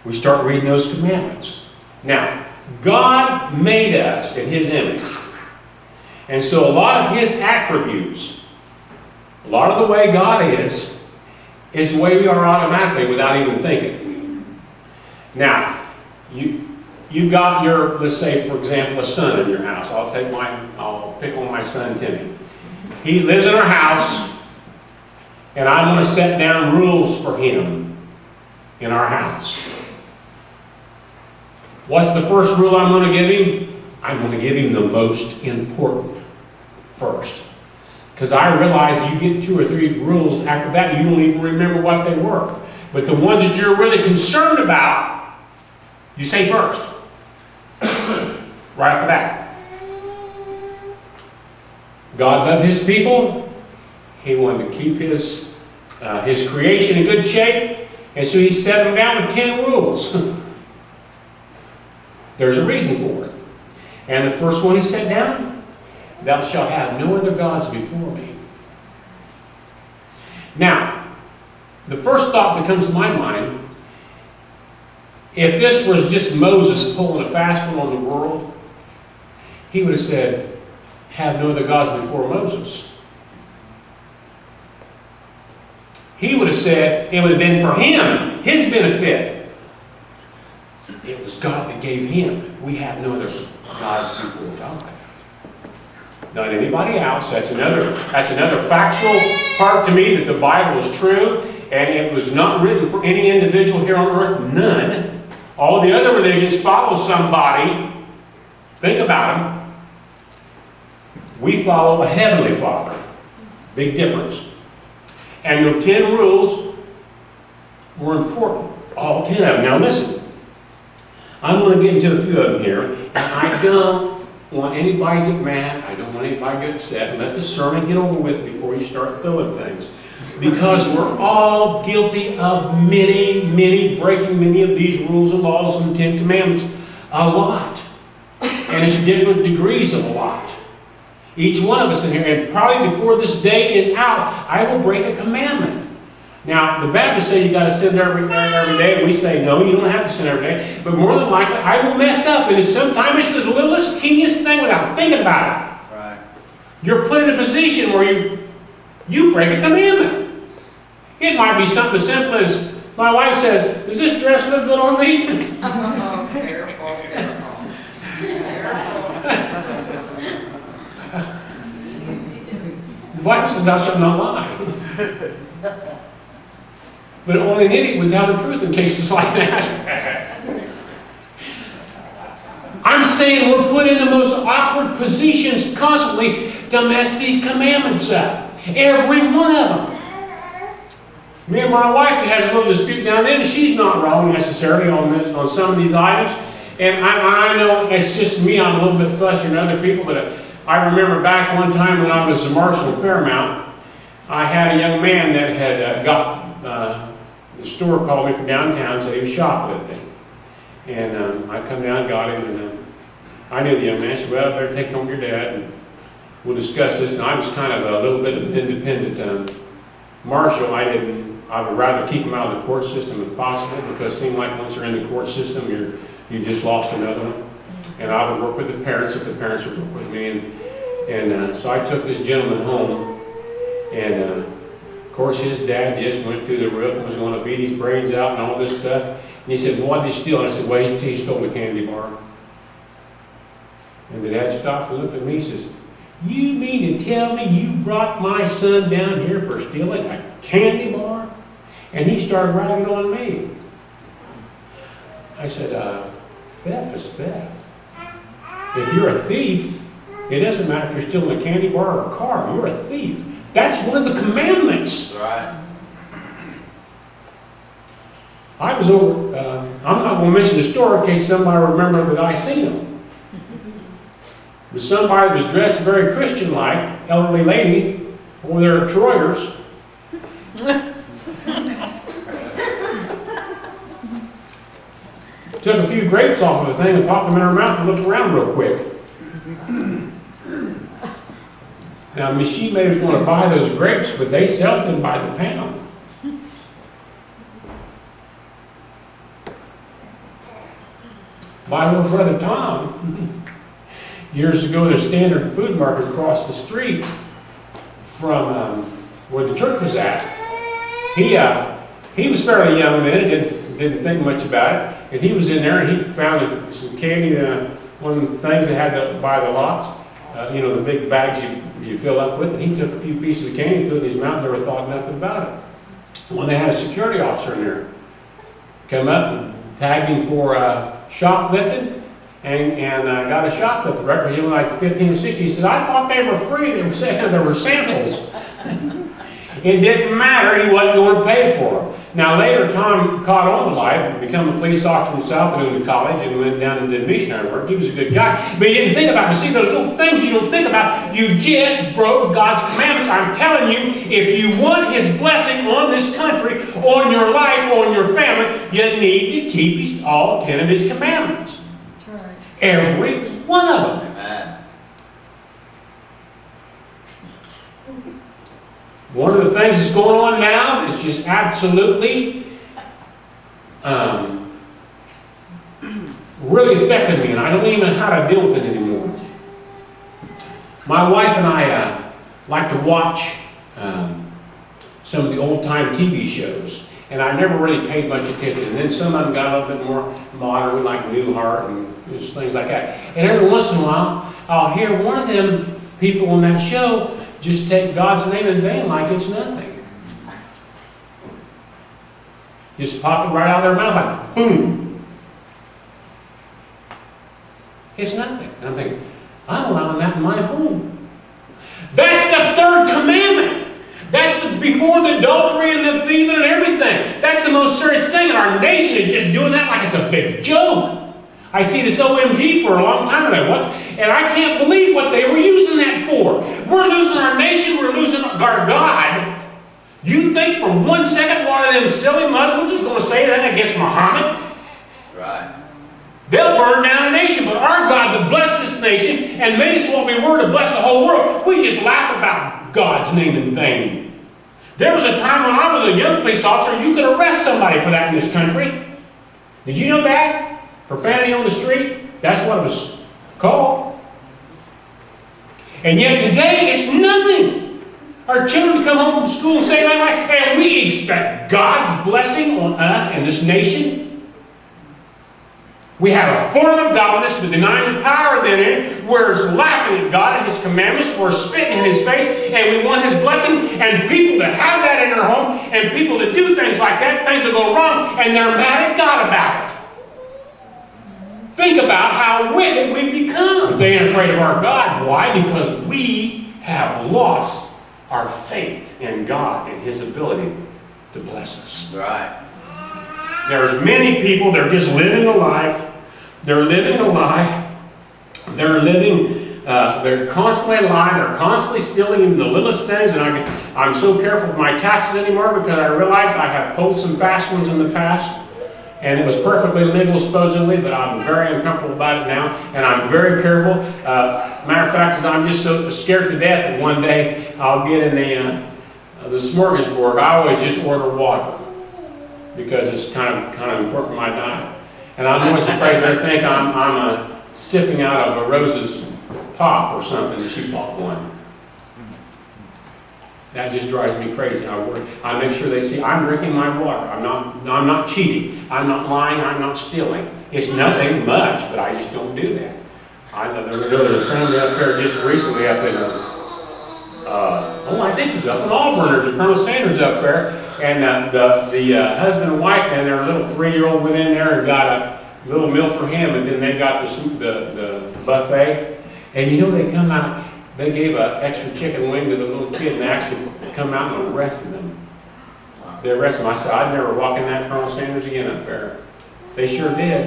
We start reading those commandments. Now, God made us in His image. And so a lot of His attributes, a lot of the way God is the way we are automatically without even thinking. Now, you've got your, let's say, for example, a son in your house. I'll pick on my son, Timmy. He lives in our house, and I'm going to set down rules for him in our house. What's the first rule I'm going to give him? I'm going to give him the most important first. Because I realize you get 2 or 3 rules, after that you don't even remember what they were. But the ones that you're really concerned about, you say first. Right after that. God loved His people. He wanted to keep His creation in good shape. And so He set them down with 10 rules. There's a reason for it. And the first one He set down, thou shalt have no other gods before me. Now, the first thought that comes to my mind, if this was just Moses pulling a fast one on the world, he would have said, have no other gods before Moses. He would have said, it would have been for him, his benefit. It was God that gave him. We have no other gods before God. Not anybody else. That's another factual part to me that the Bible is true, and it was not written for any individual here on earth. None. All the other religions follow somebody. Think about them. We follow a heavenly Father. Big difference. And the 10 rules were important. All 10 of them. Now listen. I'm going to get into a few of them here. And I don't want anybody to get mad. I don't want anybody to get upset. Let the sermon get over with before you start throwing things. Because we're all guilty of breaking many of these rules and laws and 10 commandments. A lot. And it's different degrees of a lot. Each one of us in here, and probably before this day is out, I will break a commandment. Now, the Baptists say you got to sin every day, and we say, no, you don't have to sin every day. But more than likely, I will mess up, and sometimes it's the littlest, teeniest thing without thinking about it. Right. You're put in a position where you break a commandment. It might be something as simple as, my wife says, does this dress look good on me? Oh, careful. The Bible says, thou shalt not lie. But only an idiot would tell the truth in cases like that. I'm saying we're put in the most awkward positions constantly to mess these commandments up. Every one of them. Me and my wife has a little dispute down there, and she's not wrong necessarily on some of these items. And I know it's just me, I'm a little bit fussier than other people, but I remember back one time when I was a marshal in Fairmount, I had a young man that had the store called me from downtown and said he was shoplifting. And I come down and got him, and I knew the young man. I said, well, I better take him home to your dad, and we'll discuss this. And I was kind of a little bit of an independent marshal. I would rather keep him out of the court system if possible, because it seemed like once you're in the court system, you've just lost another one. And I would work with the parents if the parents would work with me. And so I took this gentleman home, and of course his dad just went through the roof and was going to beat his brains out and all this stuff. And he said, well, what did he steal? And I said, well, he stole a candy bar. And the dad stopped and looked at me and says, you mean to tell me you brought my son down here for stealing a candy bar? And he started ragging on me. I said, theft is theft. If you're a thief, it doesn't matter if you're stealing a candy bar or a car. You're a thief. That's one of the commandments. Right. I was over, I'm not going to mention the store in case somebody remember that I seen them. But somebody was dressed very Christian-like, elderly lady, over there at Troyer's. Took a few grapes off of the thing and popped them in her mouth and looked around real quick. Now, she may was going to buy those grapes, but they sell them by the pound. My little brother Tom, years ago at a Standard Food Market across the street from where the church was at, he was fairly young then, didn't think much about it, and he was in there and he found some candy, one of the things they had to buy the lots, the big bags you fill up with, and he took a few pieces of candy, threw it in his mouth, never thought nothing about it. When they had a security officer in there come up and tagged him for shoplifting, and got a shoplifting record. He was like 15 or 16. He said, I thought they were free. They were saying there were samples. It didn't matter. He wasn't going to pay for them. Now later, Tom caught on to life and became a police officer himself and went to college and went down and did missionary work. He was a good guy. But he didn't think about it. See, those little things you don't think about, you just broke God's commandments. I'm telling you, if you want His blessing on this country, on your life, on your family, you need to keep all 10 of His commandments. That's right. Every one of them. Amen. One of the things that's going on now is just absolutely really affecting me, and I don't even know how to deal with it anymore. My wife and I like to watch some of the old-time TV shows, and I never really paid much attention. And then some of them got a little bit more modern, we like Newhart and just things like that. And every once in a while, I'll hear one of them people on that show just take God's name in vain like it's nothing. Just pop it right out of their mouth like boom. It's nothing. And I'm thinking, I'm allowing that in my home. That's the third commandment. That's before the adultery and the thieving and everything. That's the most serious thing. And our nation is just doing that like it's a big joke. I see this OMG for a long time and I watch, and I can't believe what they were using that for. We're losing our nation, we're losing our God. You think for 1 second one of them silly Muslims is going to say that against Muhammad? Right. They'll burn down a nation, but our God to bless this nation and made us what we were to bless the whole world, we just laugh about God's name in vain. There was a time when I was a young police officer, you could arrest somebody for that in this country. Did you know that? Profanity on the street, that's what it was called. And yet today, it's nothing. Our children come home from school and say, and we expect God's blessing on us and this nation. We have a form of godliness, but denying the power therein. We're laughing at God and His commandments. We're spitting in His face, and we want His blessing. And people that have that in their home, and people that do things like that, things that go wrong, and they're mad at God about it. Think about how wicked we've become. They ain't afraid of our God. Why? Because we have lost our faith in God and His ability to bless us. Right. There's many people, they're just living a life. They're living a lie. They're constantly lying. They're constantly stealing even the littlest things. And I'm so careful with my taxes anymore because I realize I have pulled some fast ones in the past. And it was perfectly legal, supposedly, but I'm very uncomfortable about it now, and I'm very careful. Matter of fact, I'm just so scared to death that one day I'll get in the smorgasbord. I always just order water because it's kind of important for my diet. And I'm always afraid they think I'm sipping out of a Rose's pop or something. She bought one. That just drives me crazy. I make sure they see I'm drinking my water. I'm not cheating. I'm not lying. I'm not stealing. It's nothing much, but I just don't do that. There was a family up there just recently up in I think it was up in Auburn. There's a Colonel Sanders up there, and the husband and wife and their little 3-year-old went in there and got a little meal for him, and then they got the buffet, and they come out. They gave an extra chicken wing to the little kid and actually come out and arrested them. They arrested him. I said, I'd never walk in that Colonel Sanders again up there. They sure did.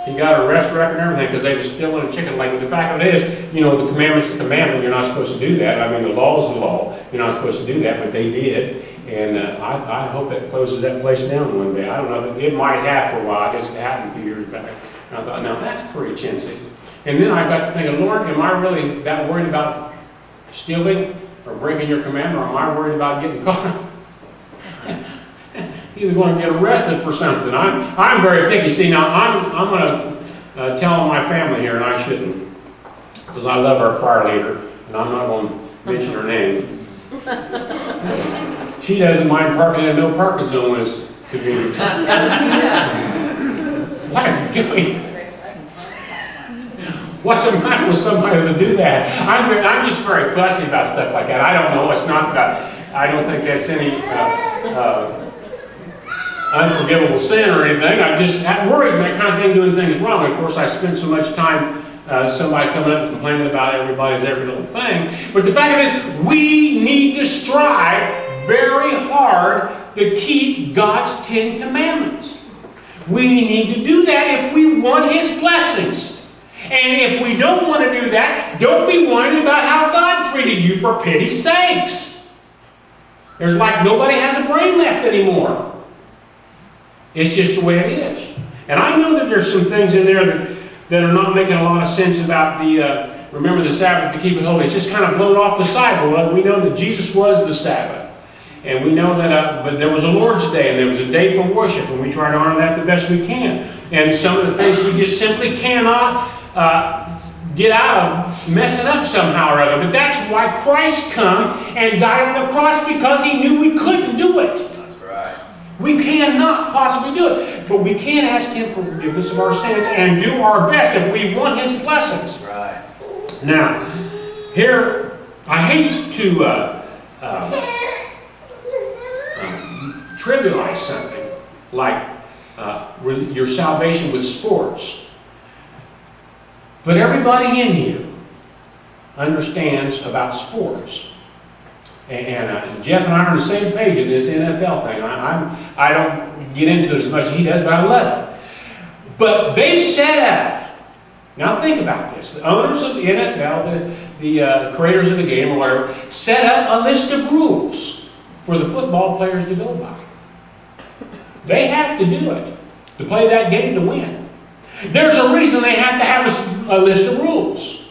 He got an arrest record and everything because they were stealing a chicken leg. But the fact of it is, the commandment's the commandment. You're not supposed to do that. I mean, the law's the law. You're not supposed to do that, but they did. And I hope that closes that place down one day. I don't know if it might have for a while. I guess it happened a few years back. And I thought, now that's pretty chintzy. And then I got to thinking, Lord, am I really that worried about stealing or breaking your commandment, or am I worried about getting caught? Either going to get arrested for something. I'm very picky. See, now I'm going telling my family here, and I shouldn't, because I love our choir leader, and I'm not going to mention her name. She doesn't mind parking in no parking zone when it's convenient. What are you doing? What's the matter with somebody to do that? I'm just very fussy about stuff like that. I don't know. It's not that I don't think that's any unforgivable sin or anything. I'm just worried that kind of thing, doing things wrong. Of course, I spend so much time somebody coming up and complaining about everybody's every little thing. But the fact is, we need to strive very hard to keep God's 10 Commandments. We need to do that if we want His blessings. And if we don't want to do that, don't be worried about how God treated you, for pity's sakes. There's like nobody has a brain left anymore. It's just the way it is. And I know that there's some things in there that are not making a lot of sense about the, remember the Sabbath to keep it holy. It's just kind of blown off the sidewalk. Well, we know that Jesus was the Sabbath. And we know that but there was a Lord's Day, and there was a day for worship, and we try to honor that the best we can. And some of the things we just simply cannot get out of messing up somehow or other. But that's why Christ come and died on the cross, because He knew we couldn't do it. That's right. We cannot possibly do it. But we can ask Him for forgiveness of our sins and do our best if we want His blessings. That's right. Now, here, I hate to trivialize something like your salvation with sports. But everybody in here understands about sports. And Jeff and I are on the same page in this NFL thing. I don't get into it as much as he does, but I love it. But they've set up, now think about this, the owners of the NFL, the creators of the game or whatever, set up a list of rules for the football players to go by. They have to do it to play that game to win. There's a reason they have to have a list of rules.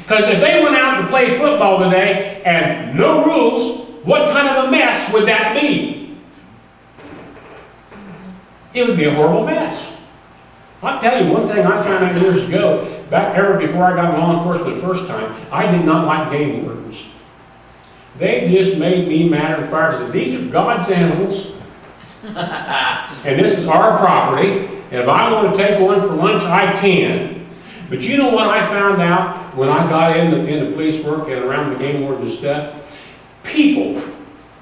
Because if they went out to play football today and no rules, what kind of a mess would that be? It would be a horrible mess. I'll tell you one thing I found out years ago, before I got in law enforcement the first time, I did not like game wardens. They just made me mad and fired. I said, these are God's animals, and this is our property, and if I want to take one for lunch, I can. But you know what I found out when I got into police work and around the game wardens and stuff? People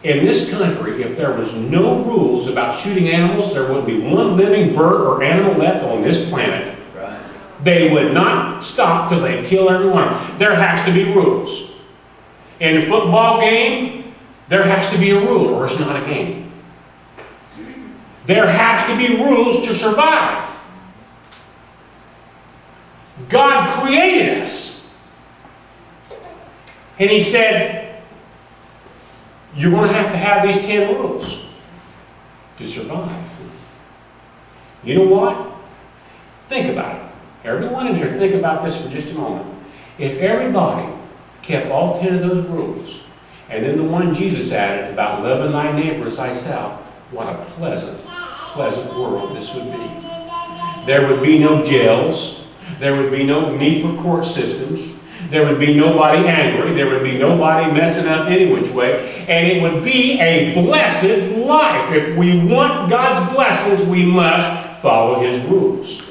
in this country, if there was no rules about shooting animals, there wouldn't be one living bird or animal left on this planet. Right. They would not stop till they kill every one of them. There has to be rules. In a football game, there has to be a rule, or it's not a game. There has to be rules to survive. God created us. And He said, you're going to have these 10 rules to survive. You know what? Think about it. Everyone in here, think about this for just a moment. If everybody kept all 10 of those rules, and then the one Jesus added about loving thy neighbor as thyself, what a pleasant world this would be. There would be no jails. There would be no need for court systems. There would be nobody angry. There would be nobody messing up any which way. And it would be a blessed life. If we want God's blessings, we must follow His rules.